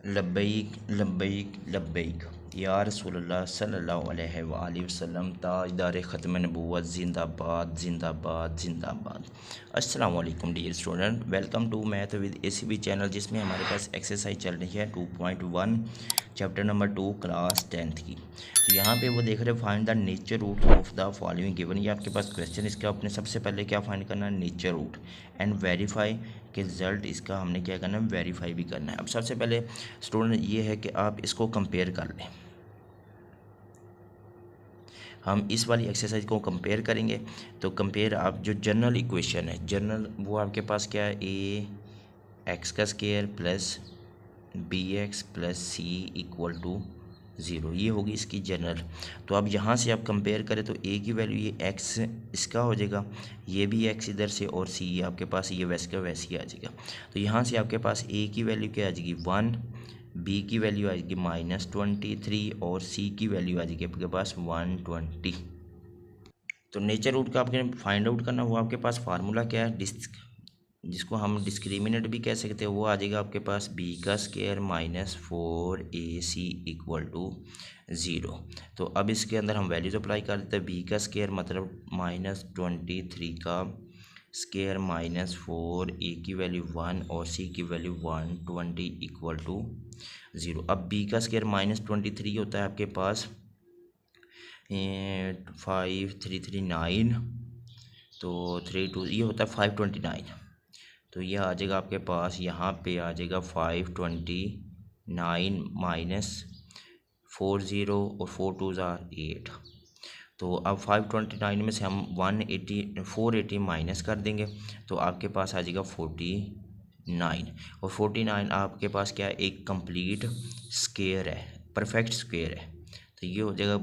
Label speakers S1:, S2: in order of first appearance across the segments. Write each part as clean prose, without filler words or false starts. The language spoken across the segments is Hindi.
S1: लब्बैक लब्बैक लब्बैक या रसूलल्लाह सल्लल्लाहु अलैहि वसल्लम ताजदार ख़त्म नबूवत ज़िंदाबाद ज़िंदाबाद ज़िंदाबाद। अस्सलाम वालेकुम dear student, welcome to math with ACB channel, जिसमें हमारे पास एक्सरसाइज चल रही है 2.1 चैप्टर नंबर 2 क्लास 10th की। तो यहाँ पे वो देख रहे हैं find the nature root of the following given. ये आपके पास क्वेश्चन, इसका आपने सबसे पहले क्या फाइंड करना है, नेचर रूट, एंड वेरीफाई के रिजल्ट इसका हमने क्या करना है, वेरीफाई भी करना है। अब सबसे पहले स्टूडेंट ये है कि आप इसको कंपेयर कर लें। हम इस वाली एक्सरसाइज को कंपेयर करेंगे। तो कंपेयर, आप जो जनरल इक्वेशन है, जनरल वो आपके पास क्या है, ए एक्स का square plus B X plus C equal to 0, ये होगी इसकी जनरल। तो अब यहाँ से आप कंपेयर करें तो ए की वैल्यू ये एक्स इसका हो जाएगा, ये भी एक्स इधर से, और सी आपके पास ये वैसे का वैसे ही आ जाएगा। तो यहाँ से आपके पास ए की वैल्यू क्या आ जाएगी 1, बी की वैल्यू आ जाएगी -23 और सी की वैल्यू आ जाएगी आपके पास 120। तो नेचर रूट का आपके फाइंड आउट करना, वो आपके पास फार्मूला क्या है, जिसको हम डिस्क्रिमिनेंट भी कह सकते हैं, वो आ जाएगा आपके पास बी का स्क्वायर -4ac इक्वल टू 0। तो अब इसके अंदर हम वैल्यूज अप्लाई कर देते हैं। बी का स्क्वायर मतलब -23 का स्क्वायर -4, ए की वैल्यू 1 और सी की वैल्यू 120 इक्वल टू 0। अब बी का स्क्वायर -23 होता है आपके पास 5339, तो 32 ये होता है 529। तो ये आ जाएगा आपके पास, यहाँ पे आ जाएगा 529 -40 और 4 2 8। तो अब 529 में से हम 480 माइनस कर देंगे, तो आपके पास आ जाएगा 49। और 49 आपके पास क्या है, एक कंप्लीट स्क्वायर है, परफेक्ट स्क्वायर है। तो ये हो जाएगा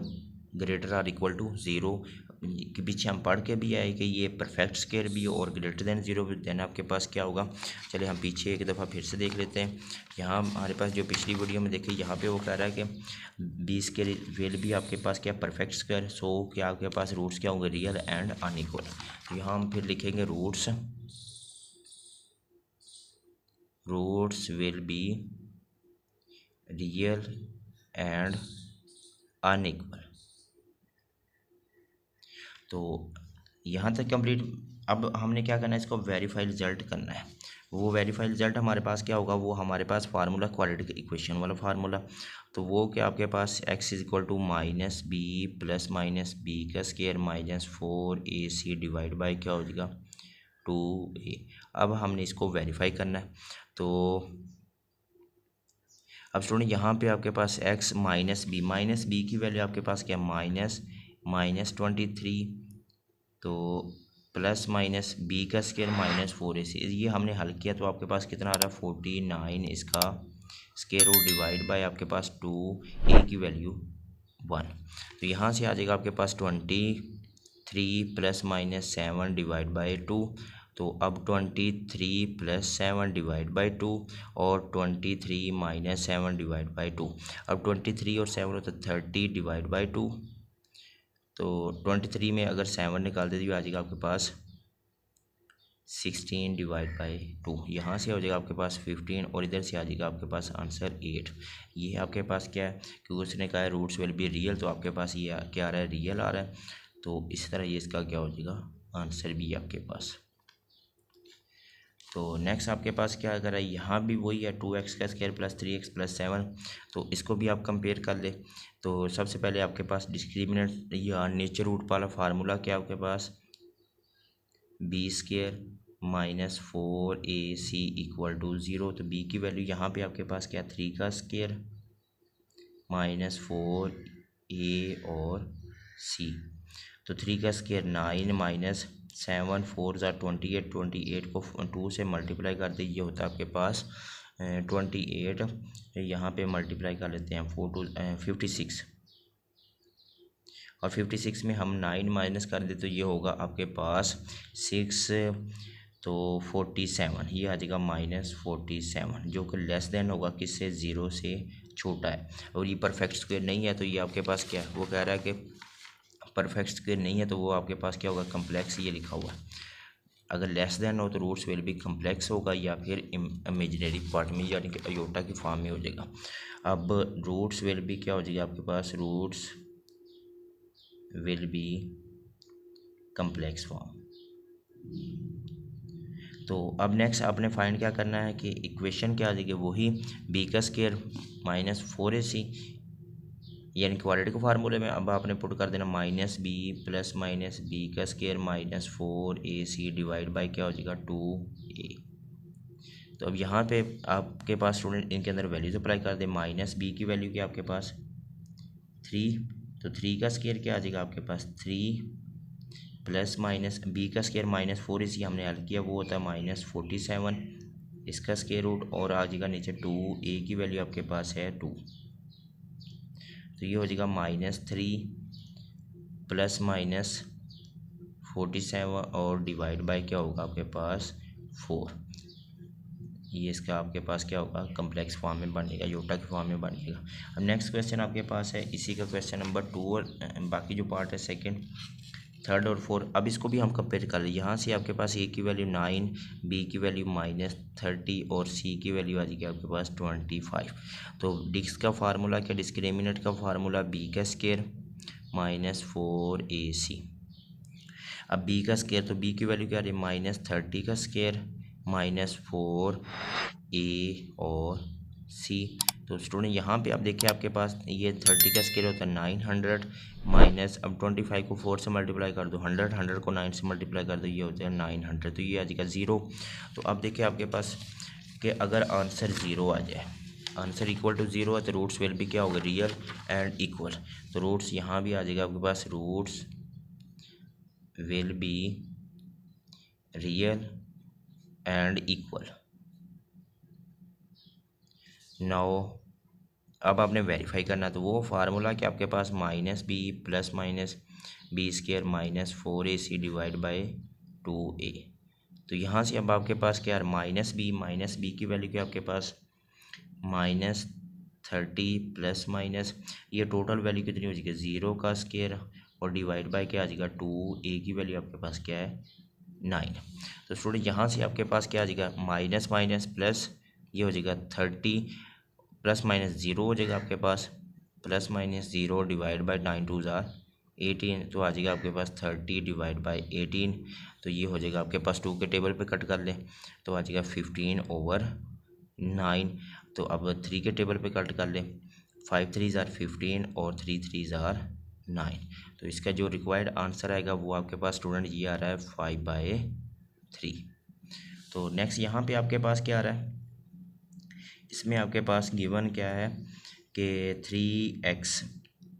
S1: ग्रेटर आर इक्वल टू 0 के पीछे हम पढ़ के भी आए कि ये परफेक्ट स्क्वायर भी हो और ग्रेटर देन 0 भी, देन आपके पास क्या होगा। चलिए हम पीछे एक दफ़ा फिर से देख लेते हैं। यहाँ हमारे पास जो पिछली वीडियो में देखिए, यहाँ पे वो कह रहा है कि 20 के वेल भी आपके पास क्या परफेक्ट स्क्वायर, सो क्या आपके पास रूट्स क्या होंगे, रियल एंड अनइक्वल। तो यहाँ हम फिर लिखेंगे roots will be real and unequal. तो यहाँ तक कंप्लीट। अब हमने क्या करना है, इसको वेरीफाई रिजल्ट करना है। वो वेरीफाई रिजल्ट हमारे पास क्या होगा, वो हमारे पास फार्मूला क्वाड्रेटिक इक्वेशन वाला फार्मूला। तो वो क्या आपके पास x equal to -b plus -b का स्क्वायर -4ac डिवाइड बाई क्या हो जाएगा 2a। अब हमने इसको वेरीफाई करना है। तो अब स्टूडेंट यहाँ पे आपके पास x -b की वैल्यू आपके पास क्या -23, तो प्लस माइनस बी का स्क्वायर -4ac, ये हमने हल किया। तो आपके पास कितना आ रहा है 49, इसका स्क्वायर रूट डिवाइड बाय आपके पास 2, ए की वैल्यू 1। तो यहाँ से आ जाएगा आपके पास 23 प्लस -7 डिवाइड बाई 2। तो अब 23 प्लस 7 डिवाइड बाई 2 और 23 -7 डिवाइड बाई 2। अब 23 और 7 होता है 30 डिवाइड बाई 2। तो 23 में अगर 7 निकाल दे तो आ जाएगा आपके पास 16 डिवाइड बाई 2। यहाँ से हो जाएगा आपके पास 15 और इधर से आ जाएगा आपके पास आंसर 8। ये आपके पास क्या है, क्योंकि उसने कहा है रूट्स विल बी रियल, तो आपके पास ये क्या आ रहा है, रियल आ रहा है। तो इस तरह ये इसका क्या हो जाएगा, आंसर भी आपके पास। तो नेक्स्ट आपके पास क्या अगर है, यहाँ भी वही है 2x का स्क्वायर प्लस 3x प्लस 7। तो इसको भी आप कंपेयर कर ले। तो सबसे पहले आपके पास डिस्क्रिमिनेंट या नेचर रूट वाला फार्मूला क्या आपके पास, B square -4ac equal to 0। तो बी की वैल्यू यहाँ पे आपके पास क्या 3 का स्क्वायर -4a और c। तो 3 का स्क्वायर 9 -7 4 28, 28 को 2 से मल्टीप्लाई कर दे, ये होता है आपके पास 28। यहाँ पे मल्टीप्लाई कर लेते हैं 4 2 56, और 56 में हम 9 माइनस कर दे तो ये होगा आपके पास 6, तो 47, ये आ जाएगा -47, जो कि लेस देन होगा किससे, 0 से छोटा है। और ये परफेक्ट स्क्वायर नहीं है, तो ये आपके पास क्या है, वो कह रहा है कि परफेक्ट स्क्वायर नहीं है, तो वो आपके पास क्या होगा, कम्प्लेक्स ये लिखा हुआ है। अगर लेस देन हो तो रूट्स विल बी कम्प्लेक्स होगा या फिर इमेजिनरी पार्ट में यानी कि अयोटा की फॉर्म में हो जाएगा। अब रूट्स विल बी क्या हो जाएगा आपके पास, roots will be complex form. तो अब नेक्स्ट आपने फाइंड क्या करना है कि इक्वेशन क्या आ जाएगी, वही बी का स्क्वायर माइनस 4ac यानी क्वाड्रेटिक फार्मूले में। अब आपने पुट कर देना minus B plus minus B का square minus 4ac divide by क्या हो जाएगा 2a। तो अब यहाँ पे आपके पास स्टूडेंट इनके अंदर वैल्यूज अप्लाई कर दे। माइनस बी की वैल्यू क्या आपके पास 3, तो 3 का स्क्वायर क्या आ जाएगा आपके पास 3 प्लस माइनस बी का स्क्वायर माइनस 4ac हमने हल किया वो होता है माइनस 47, इसका स्क्वायर रूट और आ जाएगा नीचे 2a की वैल्यू आपके पास है 2, तो ये हो जाएगा माइनस 3 प्लस माइनस 47 और डिवाइड बाय क्या होगा आपके पास 4। ये इसका आपके पास क्या होगा कम्प्लेक्स फॉर्म में बनेगा, योटा के फॉर्म में बनेगा। अब नेक्स्ट क्वेश्चन आपके पास है इसी का क्वेश्चन नंबर 2 और बाकी जो पार्ट है सेकंड, थर्ड और फोर्थ। अब इसको भी हम कंपेयर कर लें। यहाँ से आपके पास ए की वैल्यू 9, बी की वैल्यू माइनस 30 और सी की वैल्यू आ जाएगी आपके पास 25। तो डिस्क का फार्मूला क्या, डिस्क्रिमिनेंट का फार्मूला बी का स्क्वायर माइनस 4ac। अब बी का स्क्वायर तो बी की वैल्यू क्या आ रही है माइनस 30 का स्क्वायर माइनस 4a और c। तो स्टूडेंट यहाँ पे आप देखिए आपके पास ये 30 का स्क्वायर होता है 900 माइनस, अब 25 को 4 से मल्टीप्लाई कर दो, 100 को 9 से मल्टीप्लाई कर दो, ये होता है 900, तो ये आ जाएगा 0। तो अब देखिए आपके पास कि अगर आंसर 0 आ जाए, आंसर इक्वल टू 0 है तो रूट्स विल भी क्या होगा रियल एंड इक्वल। तो रूट्स यहाँ भी आ जाएगा आपके पास, roots will be real and equal. Now अब आपने वेरीफाई करना, तो वो फार्मूला कि आपके पास minus B plus minus b square minus 4ac divide by 2a। तो यहाँ से अब आपके पास क्या है माइनस बी की वैल्यू क्या आपके पास माइनस 30 प्लस माइनस ये टोटल वैल्यू कितनी हो जाएगी 0 का स्क्वायर और डिवाइड बाई क्या आ जाएगा 2a की वैल्यू आपके पास क्या है 9। तो स्टूडेंट यहाँ से आपके पास क्या आ जाएगा माइनस माइनस प्लस ये हो जाएगा 30 प्लस माइनस 0 हो जाएगा आपके पास प्लस माइनस 0 डिवाइड बाई 9 2 ज़ार 18, तो आ जाएगा आपके पास 30 डिवाइड बाई 18। तो ये हो जाएगा आपके पास 2 के टेबल पे कट कर लें तो आ जाएगा 15/9। तो अब 3 के टेबल पे कट कर लें 5 3 ज़ार 15 और 3 3 ज़ार 9। तो इसका जो रिक्वायर्ड आंसर आएगा वो आपके पास स्टूडेंट ये आ रहा है 5/3। तो नेक्स्ट यहाँ पे आपके पास क्या आ रहा है, इसमें आपके पास गिवन क्या है कि 3x,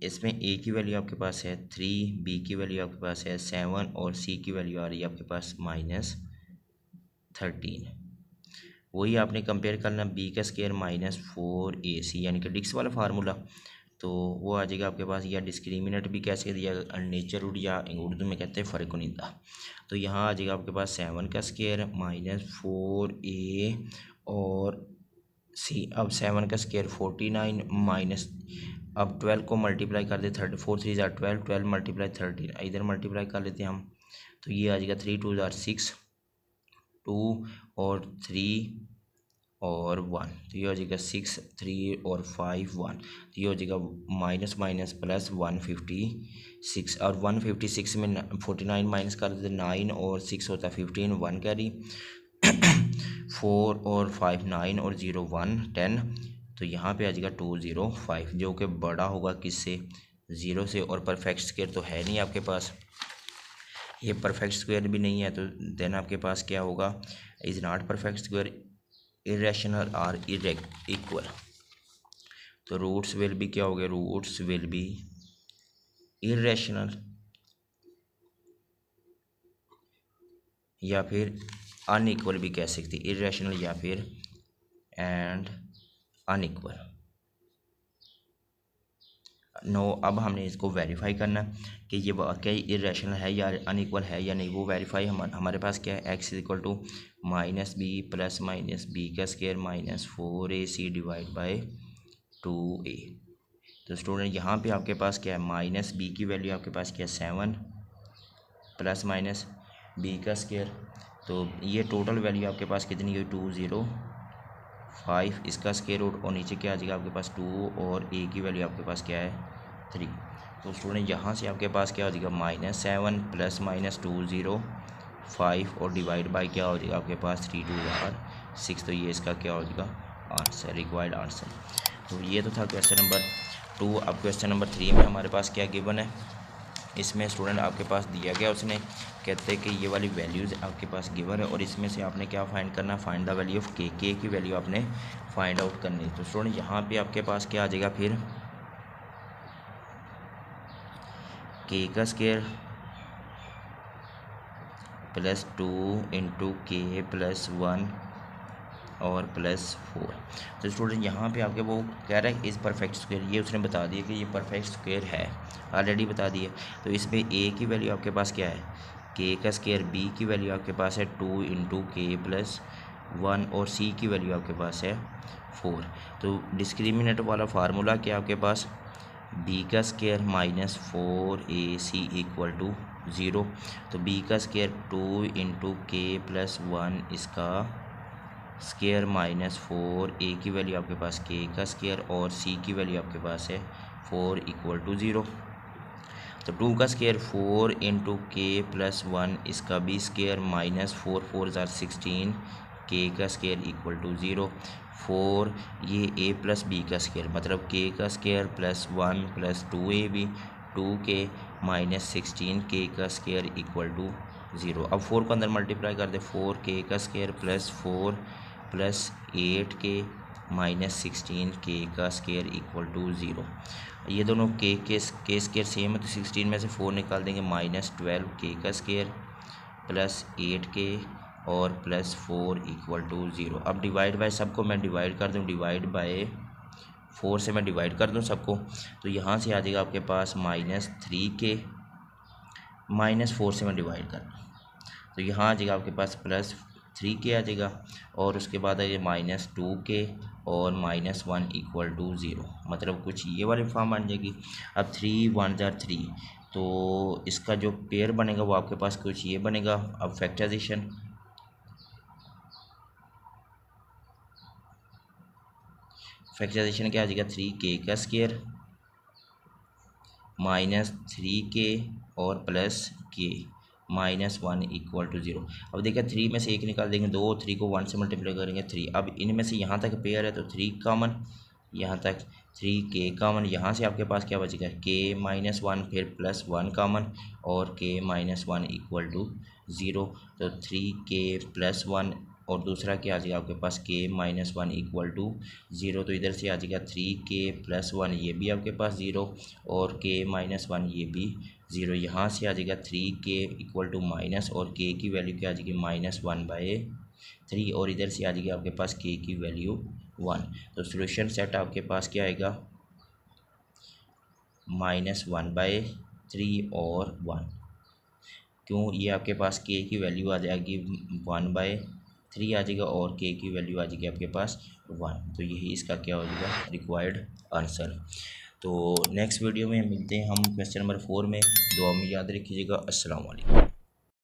S1: इसमें a की वैल्यू आपके पास है 3, b की वैल्यू आपके पास है 7 और c की वैल्यू आ रही है आपके पास -13। वही आपने कंपेयर करना b का स्क्वायर माइनस 4ac यानी कि डिस्क वाला फार्मूला, तो वो आ जाएगा आपके पास, या डिस्क्रिमिनेंट भी कैसे दिया नेचर रूट या उर्दू में कहते हैं फ़र्क नहीं था। तो यहाँ आ जाएगा आपके पास 7 का स्क्वायर माइनस 4a और सी। अब 7 का स्क्वायर 49 माइनस, अब 12 को मल्टीप्लाई कर दे 4 3 ज़ार 12, 12 मल्टीप्लाई 13, इधर मल्टीप्लाई कर लेते हैं हम, तो ये आ जाएगा 3 2 ज़ार 6, 2 और 3 और 1, तो ये हो जाएगा 6 3 और 5 1, तो ये हो जाएगा माइनस माइनस प्लस 156। और 156 में 49 माइनस कर देते 9 और 6 होता है 15, 1 कैरी 4 और 5 9 और 0 1 10, तो यहाँ पे आ जाएगा 205 जो कि बड़ा होगा किससे 0 से, और परफेक्ट स्क्वायर तो है नहीं आपके पास, ये परफेक्ट स्क्वायर भी नहीं है, तो देन आपके पास क्या होगा is not perfect square irrational और इक्वल। तो रूट्स विल भी क्या हो गया, रूट्स विल भी इरेशनल या फिर अनइक्वल भी कह सकते, इरेशनल या फिर एंड अनइक्वल। नो अब हमने इसको वेरीफाई करना कि ये वाकई इरेशनल है या अनइक्वल है या नहीं, वो वेरीफाई हमारे पास क्या है x equal to minus B plus minus B का square minus 4ac divide by 2a। तो स्टूडेंट यहाँ पे आपके पास क्या है माइनस बी की वैल्यू आपके पास क्या है 7 प्लस माइनस बी का स्क्वायर, तो ये टोटल वैल्यू आपके पास कितनी हुई 205, इसका स्क्वायर रूट और नीचे क्या आ जाएगा आपके पास 2 और ए की वैल्यू आपके पास क्या है 3। तो स्टूडेंट यहाँ से आपके पास क्या हो जाएगा -7 प्लस -205 और डिवाइड बाई क्या हो जाएगा आपके पास 3 2 6। तो ये इसका क्या हो जाएगा आंसर, रिक्वायर्ड आंसर। तो ये तो था क्वेश्चन नंबर 2। अब क्वेश्चन नंबर 3 में हमारे पास क्या गिवन है, इसमें स्टूडेंट आपके पास दिया गया, उसने कहते हैं कि ये वाली वैल्यूज़ आपके पास गिवन है और इसमें से आपने क्या फाइंड करना, फाइंड द वैल्यू ऑफ के की वैल्यू आपने फाइंड आउट करनी है। तो स्टूडेंट यहाँ पे आपके पास क्या आ जाएगा फिर के का स्क्वायर प्लस 2 इंटू के प्लस 1 और प्लस 4। तो स्टूडेंट यहाँ पे आपके वो कह रहा है इस परफेक्ट स्क्वायर, ये उसने बता दिया कि ये परफेक्ट स्क्वायर है, ऑलरेडी बता दिया। तो इसमें ए की वैल्यू आपके पास क्या है के का स्क्वायर, बी की वैल्यू आपके पास है 2 इंटू के प्लस 1 और सी की वैल्यू आपके पास है 4। तो डिस्क्रिमिनेंट वाला फार्मूला क्या आपके पास बी का स्क्वायर -4ac इक्वल टू 0। तो बी का स्क्वायर 2 इंटू के प्लस 1 इसका स्क्वायर -4, ए की वैल्यू आपके पास के का स्क्वायर और सी की वैल्यू आपके पास है 4 इक्वल टू 0। तो 2 का स्क्वायर 4 इंटू के प्लस 1 इसका भी स्क्वायर -4 4 16 के का स्क्वायर इक्वल टू 0। 4 ये a प्लस बी का स्क्वायर मतलब के का square plus 1 plus 2ab 2k -16 के का स्क्वायर इक्वल टू 0। अब 4 को अंदर मल्टीप्लाई कर दे, 4k का स्क्वायर प्लस 4 प्लस 8k -16 के का स्क्वायर इक्वल टू 0। ये दोनों के स्क्वायर सेम है तो 16 में से 4 निकाल देंगे, -12 के का स्क्वायर प्लस 8k और प्लस 4 इक्वल टू 0। अब डिवाइड बाय सबको मैं डिवाइड कर दूं, डिवाइड बाय 4 से मैं डिवाइड कर दूं सबको, तो यहाँ से आ जाएगा आपके पास -3k, -4 से मैं डिवाइड कर दूँ तो यहाँ आ जाएगा आपके पास +3k आ जाएगा और उसके बाद है -2k और -1 इक्वल टू 0, मतलब कुछ ये वाली फॉर्म बन जाएगी। अब 3 1 जार 3 तो इसका जो पेयर बनेगा वो आपके पास कुछ ये बनेगा। अब फैक्टराइजेशन क्या आ जाएगा 3k का स्क्वायर -3k और प्लस k -1 इक्वल टू 0। अब देखिए 3 में से 1 निकाल देंगे 2, 3 को 1 से मल्टीप्लाई करेंगे 3। अब इनमें से यहाँ तक पेयर है तो 3 कॉमन, यहाँ तक 3k कॉमन, यहाँ से आपके पास क्या बचेगा k -1 फिर +1 कॉमन और k -1 इक्वल टू 0। तो 3k + 1 और दूसरा क्या आ जाएगा आपके पास k -1 इक्वल टू 0। तो इधर से आ जाएगा 3k + 1 ये भी आपके पास 0 और k -1 ये भी 0। यहाँ से आ जाएगा 3k इक्वल टू माइनस और k की वैल्यू क्या आ जाएगी -1/3 और इधर से आ जाएगी आपके पास k की वैल्यू 1। तो सॉल्यूशन सेट आपके पास क्या आएगा -1/3 और 1। क्यों, ये आपके पास k की वैल्यू आ जाएगी 1/3 आ जाएगा और k की वैल्यू आ जाएगी आपके पास 1। तो यही इसका क्या हो जाएगा रिक्वायर्ड आंसर। तो नेक्स्ट वीडियो में मिलते हैं हम क्वेश्चन नंबर 4 में। दुआ में याद रखिएगा। अस्सलाम वालेकुम।